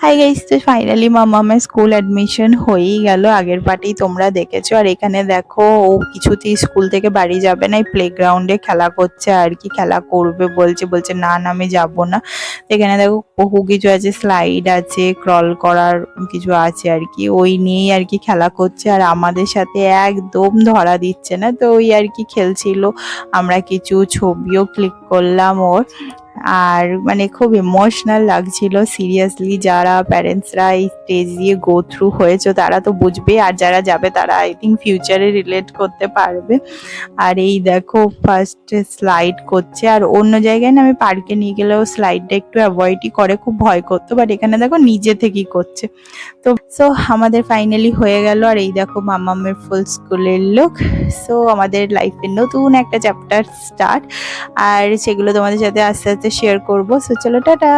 Hi guys, তো finally মামামের school admission হয়েই গেল। আগের পার্টেই তোমরা দেখেছো। আর এখানে দেখো, ও কিছুতেই স্কুল থেকে বাড়ি যাবে না, এই প্লেগ্রাউন্ডে খেলা করছে আর কি। খেলা করবে বলছে, বলছে না না আমি যাবো না। তো এখানে দেখো বহু কিছু আছে, স্লাইড আছে, ক্রল করার কিছু আছে আর কি। ওই নিয়েই আর কি খেলা করছে, আর আমাদের সাথে একদম ধরা দিচ্ছে না। তো ওই আর কি খেলছিল, আমরা কিছু ছবিও ক্লিক করলাম ওর। আর মানে খুব ইমোশনাল লাগছিল সিরিয়াসলি। যারা প্যারেন্টসরা এই স্টেজ দিয়ে গো থ্রু হয়েছে তারা তো বুঝবে, আর যারা যাবে তারা আই থিঙ্ক ফিউচারে রিলেট করতে পারবে। আর এই দেখো ফার্স্ট স্লাইড করছে, আর অন্য জায়গায় না আমি পার্কে নিয়ে গেলেও স্লাইডটা একটু অ্যাভয়েডই করে, খুব ভয় করতো, বাট এখানে দেখো নিজে থেকেই করছে। তো আমাদের ফাইনালি হয়ে গেল। আর এই দেখো মামামের ফুল স্কুলের লুক। সো আমাদের লাইফের নতুন একটা চ্যাপ্টার স্টার্ট, আর সেগুলো তোমাদের সাথে আস্তে আস্তে শেয়ার করবো। সো চলো, টাটা।